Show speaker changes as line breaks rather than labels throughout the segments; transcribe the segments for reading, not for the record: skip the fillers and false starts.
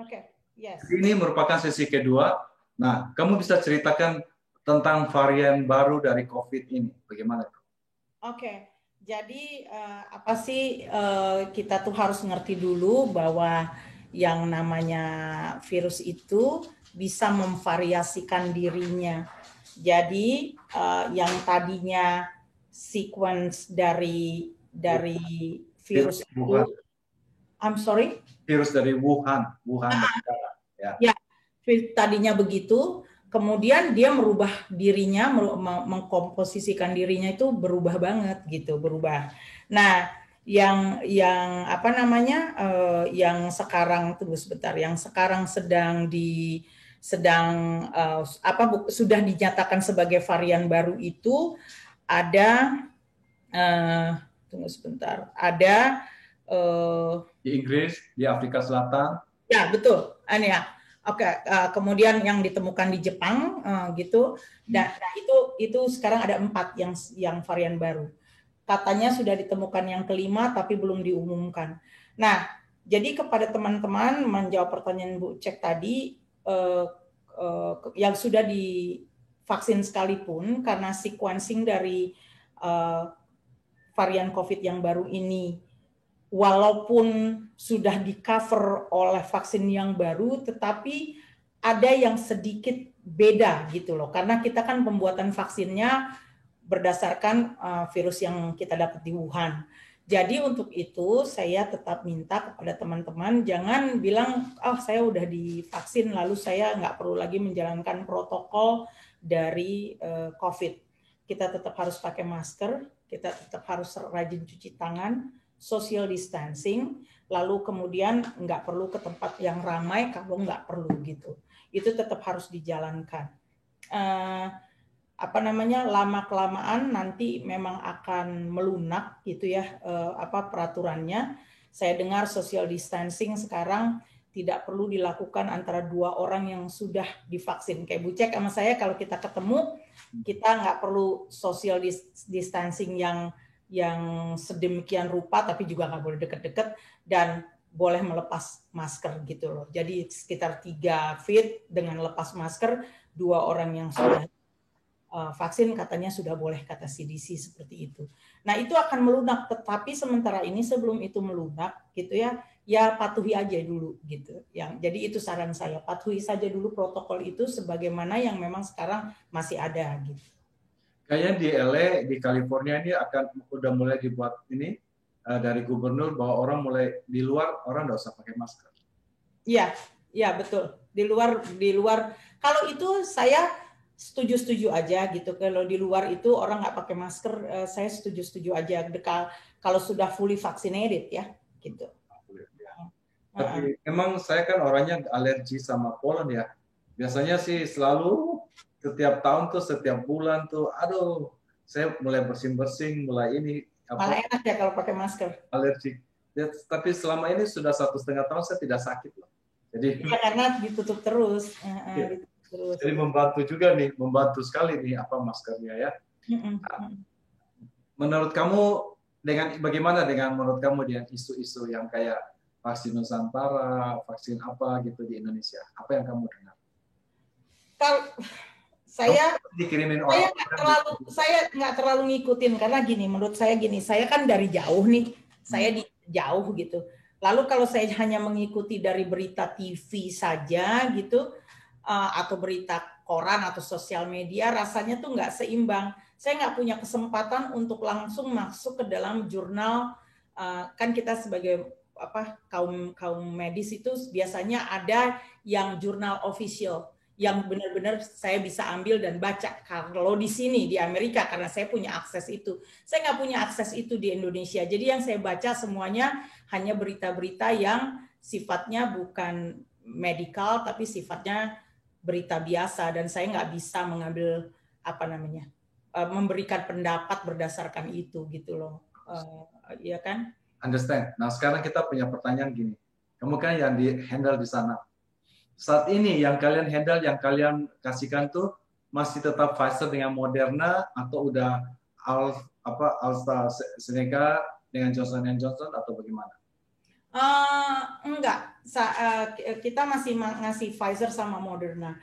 Oke, yes.
Ini merupakan sesi kedua. Nah, kamu bisa ceritakan tentang varian baru dari COVID ini, bagaimana?
Oke, jadi apa sih kita tuh harus ngerti dulu bahwa yang namanya virus itu bisa memvariasikan dirinya. Jadi yang tadinya sequence dari virus itu, I'm sorry?
Virus dari Wuhan negara.
Ya, tadinya begitu, kemudian dia merubah dirinya, mengkomposisikan dirinya itu berubah banget gitu, berubah. Nah, yang apa namanya, yang sekarang tunggu sebentar, yang sekarang sudah dinyatakan sebagai varian baru itu ada tunggu sebentar, ada
di Inggris, di Afrika Selatan.
Ya betul, ya. Oke, kemudian yang ditemukan di Jepang gitu, dan nah, itu sekarang ada 4 yang varian baru. Katanya sudah ditemukan yang kelima, tapi belum diumumkan. Nah, jadi kepada teman-teman menjawab pertanyaan Bu Cek tadi, yang sudah divaksin sekalipun, karena sequencing dari varian COVID yang baru ini, walaupun sudah di-cover oleh vaksin yang baru, tetapi ada yang sedikit beda gitu loh. Karena kita kan pembuatan vaksinnya berdasarkan virus yang kita dapat di Wuhan. Jadi untuk itu saya tetap minta kepada teman-teman jangan bilang, oh saya udah divaksin lalu saya nggak perlu lagi menjalankan protokol dari COVID. Kita tetap harus pakai masker, kita tetap harus rajin cuci tangan, social distancing, lalu kemudian nggak perlu ke tempat yang ramai kalau nggak perlu gitu. Itu tetap harus dijalankan. Lama kelamaan nanti memang akan melunak gitu ya peraturannya. Saya dengar social distancing sekarang tidak perlu dilakukan antara 2 orang yang sudah divaksin. Kayak Bu Cek sama saya kalau kita ketemu kita nggak perlu social distancing yang sedemikian rupa, tapi juga nggak boleh deket-deket dan boleh melepas masker gitu loh. Jadi sekitar 3 feet dengan lepas masker, 2 orang yang sudah vaksin katanya sudah boleh, kata CDC seperti itu. Nah itu akan melunak, tetapi sementara ini sebelum itu melunak gitu ya patuhi aja dulu gitu. Jadi itu saran saya, patuhi saja dulu protokol itu sebagaimana yang memang sekarang masih ada gitu.
Kayaknya di LA, di California ini udah mulai dibuat ini dari gubernur bahwa orang mulai di luar orang nggak usah pakai masker.
Iya betul. Di luar kalau itu saya setuju aja gitu. Kalau di luar itu orang nggak pakai masker, saya setuju aja. Kalau sudah fully vaccinated ya gitu.
Tapi emang saya kan orangnya alergi sama polen ya. Biasanya sih selalu setiap tahun tuh, setiap bulan tuh, aduh, saya mulai bersin-bersin, mulai ini.
Malah enak ya kalau pakai masker.
Alergi. Ya, tapi selama ini sudah 1,5 tahun saya tidak sakit loh. Jadi
ya, karena ditutup terus.
Jadi membantu juga nih, membantu sekali nih maskernya ya. Menurut kamu bagaimana menurut kamu dengan isu-isu yang kayak vaksin Nusantara, vaksin apa gitu di Indonesia? Apa yang kamu dengar?
Kalau saya nggak terlalu ngikutin karena gini, menurut saya gini, saya kan dari jauh nih, saya di jauh gitu. Lalu kalau saya hanya mengikuti dari berita TV saja gitu, atau berita koran atau sosial media, rasanya tuh nggak seimbang. Saya nggak punya kesempatan untuk langsung masuk ke dalam jurnal. Kan kita sebagai kaum medis itu biasanya ada yang jurnal official yang benar-benar saya bisa ambil dan baca. Kalau di sini di Amerika karena saya punya akses itu, saya nggak punya akses itu di Indonesia. Jadi yang saya baca semuanya hanya berita-berita yang sifatnya bukan medikal tapi sifatnya berita biasa dan saya nggak bisa mengambil memberikan pendapat berdasarkan itu gitu loh, ya kan?
Understand. Nah sekarang kita punya pertanyaan gini, kamu kan yang di handle di sana. Saat ini yang kalian handle, yang kalian kasihkan tuh masih tetap Pfizer dengan Moderna atau udah AstraZeneca dengan Johnson & Johnson atau bagaimana?
Enggak, kita masih ngasih Pfizer sama Moderna.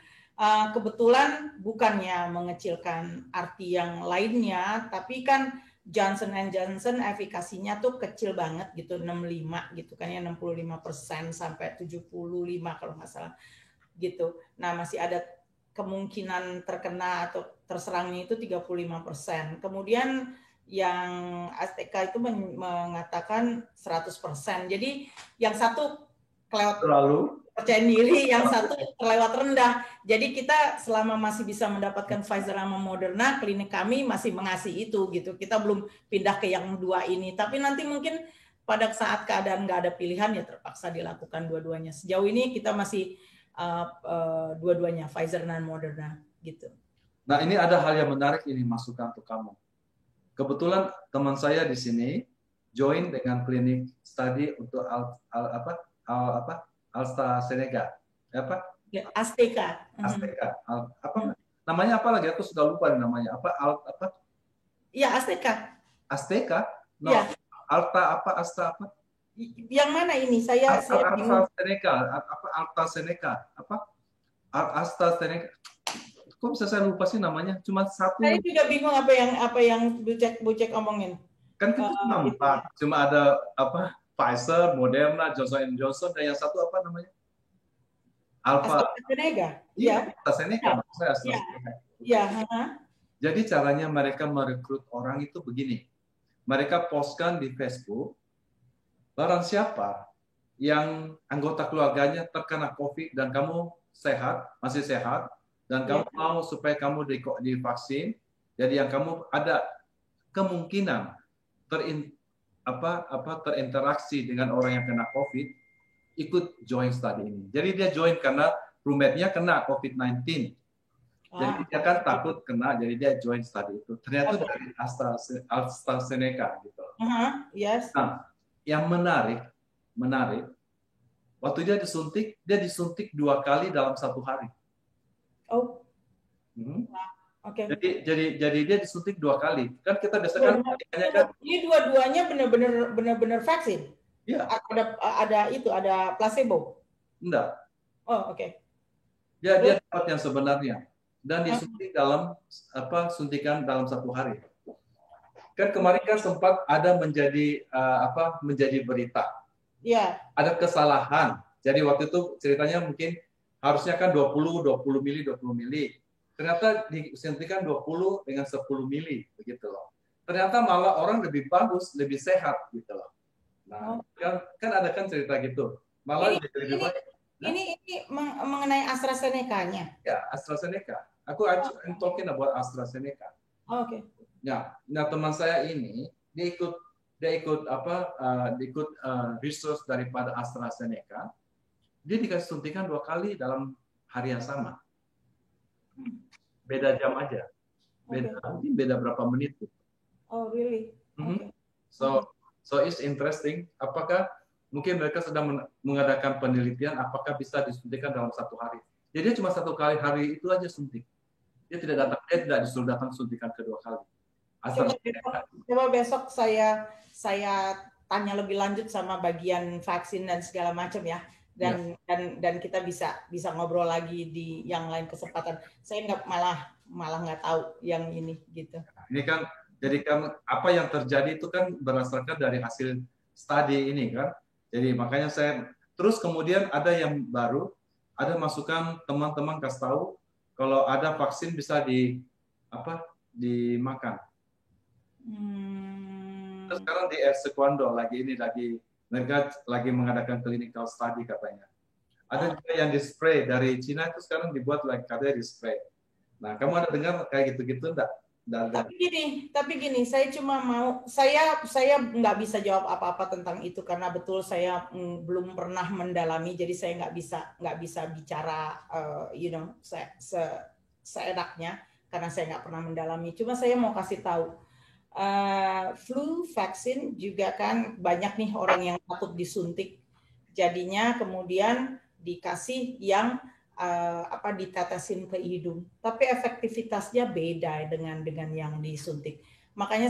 Kebetulan bukannya mengecilkan arti yang lainnya, tapi kan Johnson Johnson efikasinya tuh kecil banget gitu, 65 gitu kan ya, 65% sampai 75 kalau nggak salah gitu. Nah, masih ada kemungkinan terkena atau terserangnya itu 35%. Kemudian yang Azteca itu mengatakan 100%. Jadi yang satu kelewat
Terlalu
percaya diri, yang satu terlewat rendah. Jadi kita selama masih bisa mendapatkan Pfizer sama Moderna, klinik kami masih mengasih itu gitu. Kita belum pindah ke yang dua ini. Tapi nanti mungkin pada saat keadaan nggak ada pilihan ya terpaksa dilakukan dua-duanya. Sejauh ini kita masih dua-duanya Pfizer dan Moderna gitu.
Nah, ini ada hal yang menarik ini masukan untuk kamu. Kebetulan teman saya di sini join dengan klinik studi untuk AstraZeneca. Apa?
Azteca.
Azteca. Apa namanya apa lagi? Aku sudah lupa namanya. Apa?
Iya, Azteca.
Azteca? No.
Ya.
Astra apa?
Yang mana ini? Saya
AstraZeneca. AstraZeneca. AstraZeneca. Kok bisa saya lupa sih namanya? Cuma satu.
Saya juga bingung apa yang Bucek omongin.
Kan kita cuma empat. Cuma ada Pfizer, Moderna, Johnson Johnson, dan yang satu apa namanya?
AstraZeneca.
Iya, AstraZeneca.
Iya.
Jadi caranya mereka merekrut orang itu begini. Mereka postkan di Facebook, barang siapa yang anggota keluarganya terkena COVID dan kamu masih sehat, dan kamu mau supaya kamu divaksin, jadi yang kamu ada kemungkinan terinteraksi dengan orang yang kena COVID, ikut join study ini. Jadi dia join karena roommate-nya kena COVID-19. Jadi dia kan takut kena, jadi dia join study itu. Ternyata dari AstraZeneca gitu.
Yes.
Nah, yang menarik, waktu dia disuntik 2 kali dalam 1 hari.
Oh. Oke.
Jadi dia disuntik 2 kali. Kan kita biasanya kan
ini dua-duanya benar-benar vaksin.
Iya.
Ada placebo.
Enggak.
Oh, oke.
Dia dapat yang sebenarnya dan disuntik dalam suntikan dalam 1 hari. Kan kemarin kan sempat ada menjadi berita.
Iya.
Ada kesalahan. Jadi waktu itu ceritanya mungkin harusnya kan 20 mili. Ternyata disuntikan 20 dengan 10 mili begitu loh. Ternyata malah orang lebih bagus, lebih sehat gitu loh. Nah, kan ada kan cerita gitu. Malah
ini mengenai AstraZeneca-nya.
Ya, AstraZeneca. I'm talking about AstraZeneca.
Oke.
Nah, teman saya ini dia ikut research daripada AstraZeneca. Dia dikasih suntikan 2 kali dalam hari yang sama. Beda jam aja. Mungkin beda berapa menit gitu.
Oh, really?
Okay. So it's interesting. Apakah mungkin mereka sedang mengadakan penelitian apakah bisa disuntikan dalam 1 hari. Jadi dia cuma 1 kali hari itu aja suntik. Dia tidak disuruh datang suntikan kedua kali.
Coba besok saya tanya lebih lanjut sama bagian vaksin dan segala macam ya. Dan kita bisa ngobrol lagi di yang lain kesempatan. Saya malah nggak tahu yang ini gitu.
Ini kan jadi kan apa yang terjadi itu kan berdasarkan dari hasil studi ini kan. Jadi makanya saya terus kemudian ada yang baru, ada masukan teman-teman kasih tahu kalau ada vaksin bisa dimakan. Terus sekarang di Sequando mereka lagi mengadakan clinical study katanya. Ada juga yang di spray dari Cina itu sekarang dibuat katanya di spray. Nah, kamu ada dengar kayak gitu-gitu enggak?
Tapi gini, saya cuma saya nggak bisa jawab apa-apa tentang itu karena betul saya belum pernah mendalami, jadi saya nggak bisa bicara, seenaknya karena saya nggak pernah mendalami. Cuma saya mau kasih tahu, flu vaksin juga kan banyak nih orang yang takut disuntik, jadinya kemudian dikasih yang ditetesin ke hidung, tapi efektivitasnya beda dengan yang disuntik. Makanya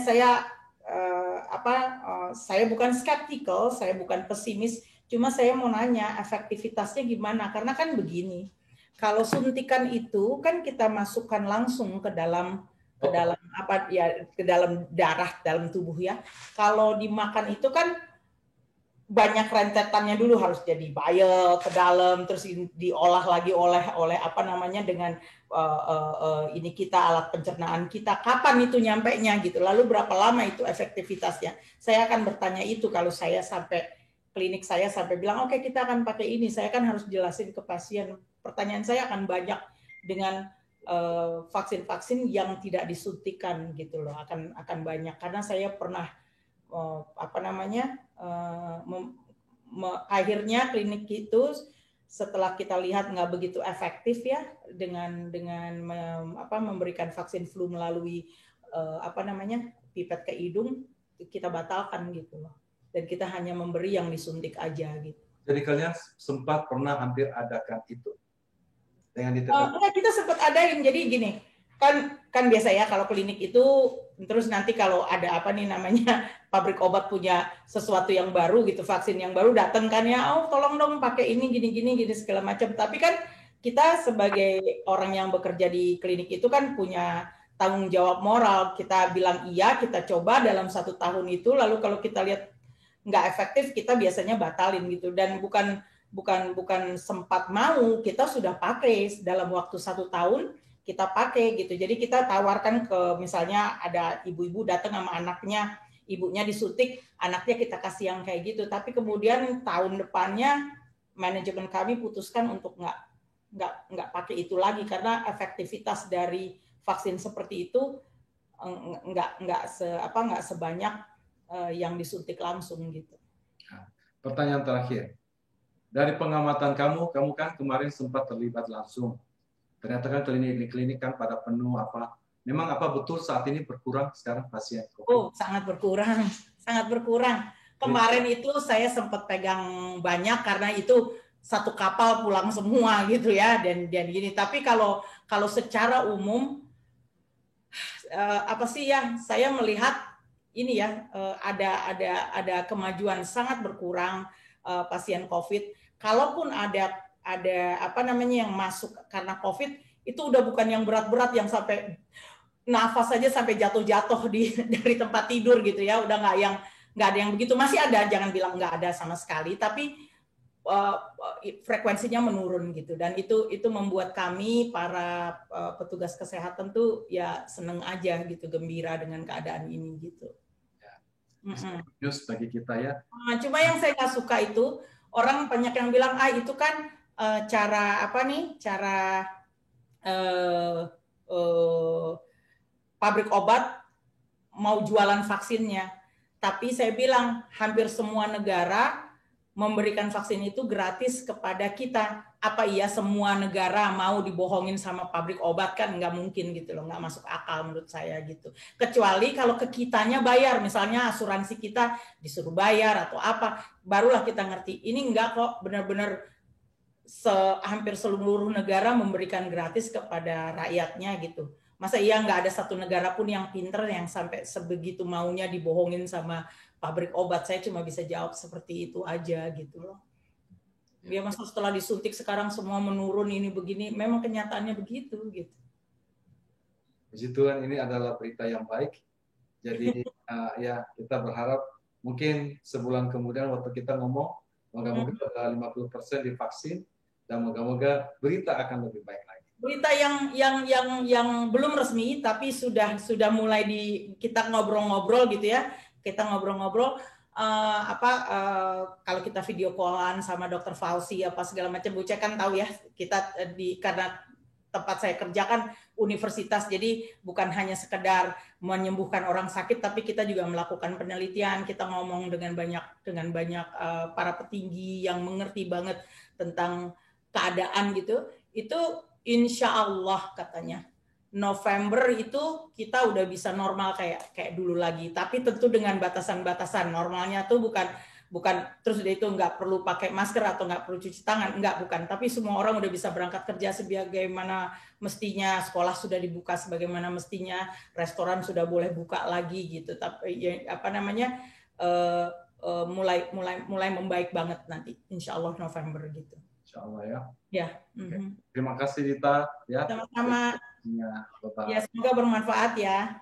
saya bukan skeptical, saya bukan pesimis, Cuma saya mau nanya efektivitasnya gimana? Karena kan begini, kalau suntikan itu kan kita masukkan langsung ke dalam apa ya, ke dalam darah dalam tubuh ya. Kalau dimakan itu kan banyak rentetannya dulu, harus jadi bayel ke dalam, terus diolah lagi oleh apa namanya dengan ini kita alat pencernaan kita, kapan itu nyampenya gitu, lalu berapa lama itu efektivitasnya. Saya akan bertanya itu kalau saya sampai klinik saya sampai bilang oke, kita akan pakai ini, saya kan harus jelasin ke pasien. Pertanyaan saya akan banyak dengan vaksin-vaksin yang tidak disuntikan gitu loh, akan banyak karena saya pernah apa namanya akhirnya klinik itu setelah kita lihat nggak begitu efektif ya dengan memberikan vaksin flu melalui apa namanya pipet ke hidung, kita batalkan gitu loh, dan kita hanya memberi yang disuntik aja gitu.
Jadi kalian sempat pernah hampir adakan itu dengan
kita sempat adain. Jadi gini, kan biasa ya kalau klinik itu, terus nanti kalau ada apa nih namanya pabrik obat punya sesuatu yang baru gitu, vaksin yang baru datang kan ya, oh tolong dong pakai ini gini segala macam. Tapi kan kita sebagai orang yang bekerja di klinik itu kan punya tanggung jawab moral. Kita bilang iya, kita coba dalam 1 tahun itu, lalu kalau kita lihat nggak efektif, kita biasanya batalin gitu. Dan bukan sempat mau, kita sudah pakai dalam waktu 1 tahun. Kita pakai gitu. Jadi kita tawarkan ke, misalnya ada ibu-ibu datang sama anaknya, ibunya disuntik, anaknya kita kasih yang kayak gitu. Tapi kemudian tahun depannya manajemen kami putuskan untuk nggak pakai itu lagi karena efektivitas dari vaksin seperti itu nggak sebanyak yang disuntik langsung gitu.
Pertanyaan terakhir, dari pengamatan kamu kan kemarin sempat terlibat langsung. Ternyata kan klinik-klinik kan pada penuh apa. Memang apa betul saat ini berkurang sekarang pasien COVID?
Oh, sangat berkurang. Kemarin itu saya sempat pegang banyak karena itu satu kapal pulang semua gitu ya, dan gini. Tapi kalau secara umum apa sih ya, saya melihat ini ya ada kemajuan, sangat berkurang pasien COVID. Kalaupun ada apa namanya yang masuk karena COVID, itu udah bukan yang berat-berat yang sampai nafas saja sampai jatuh-jatuh dari tempat tidur gitu ya, udah nggak ada yang begitu. Masih ada, jangan bilang nggak ada sama sekali, tapi frekuensinya menurun gitu, dan itu membuat kami para petugas kesehatan tuh ya seneng aja gitu, gembira dengan keadaan ini gitu.
News bagi kita ya.
Cuma yang saya nggak suka itu orang banyak yang bilang itu kan cara apa nih, cara pabrik obat mau jualan vaksinnya. Tapi saya bilang hampir semua negara memberikan vaksin itu gratis kepada kita. Apa iya semua negara mau dibohongin sama pabrik obat? Kan nggak mungkin gitu loh, nggak masuk akal menurut saya gitu. Kecuali kalau ke kitanya bayar, misalnya asuransi kita disuruh bayar atau apa, barulah kita ngerti. Ini enggak kok, benar-benar hampir seluruh negara memberikan gratis kepada rakyatnya gitu. Masa iya nggak ada satu negara pun yang pinter yang sampai sebegitu maunya dibohongin sama pabrik obat? Saya cuma bisa jawab seperti itu aja gitu loh. Ya masa setelah disuntik sekarang semua menurun ini begini, memang kenyataannya begitu gitu.
Puji Tuhan, ini adalah berita yang baik. Jadi ya kita berharap mungkin sebulan kemudian waktu kita ngomong, moga-moga 50% divaksin dan moga-moga berita akan lebih baik lagi.
Berita yang belum resmi tapi sudah mulai kita ngobrol-ngobrol gitu ya. Kita ngobrol-ngobrol kalau kita video callan sama Dr. Fauci apa segala macam, Bu Cek kan tahu ya, kita karena tempat saya kerja kan universitas, jadi bukan hanya sekedar menyembuhkan orang sakit, tapi kita juga melakukan penelitian, kita ngomong dengan banyak para petinggi yang mengerti banget tentang keadaan gitu. Itu insya Allah katanya November itu kita udah bisa normal kayak dulu lagi, tapi tentu dengan batasan-batasan. Normalnya tuh bukan terus dia itu nggak perlu pakai masker atau nggak perlu cuci tangan, bukan. Tapi semua orang udah bisa berangkat kerja sebagaimana mestinya, sekolah sudah dibuka sebagaimana mestinya, restoran sudah boleh buka lagi gitu. Tapi apa namanya mulai membaik banget nanti, insya Allah November gitu.
Insya Allah ya.
Ya.
Terima kasih Dita ya.
Sama-sama.
Ya,
Ya, semoga bermanfaat ya.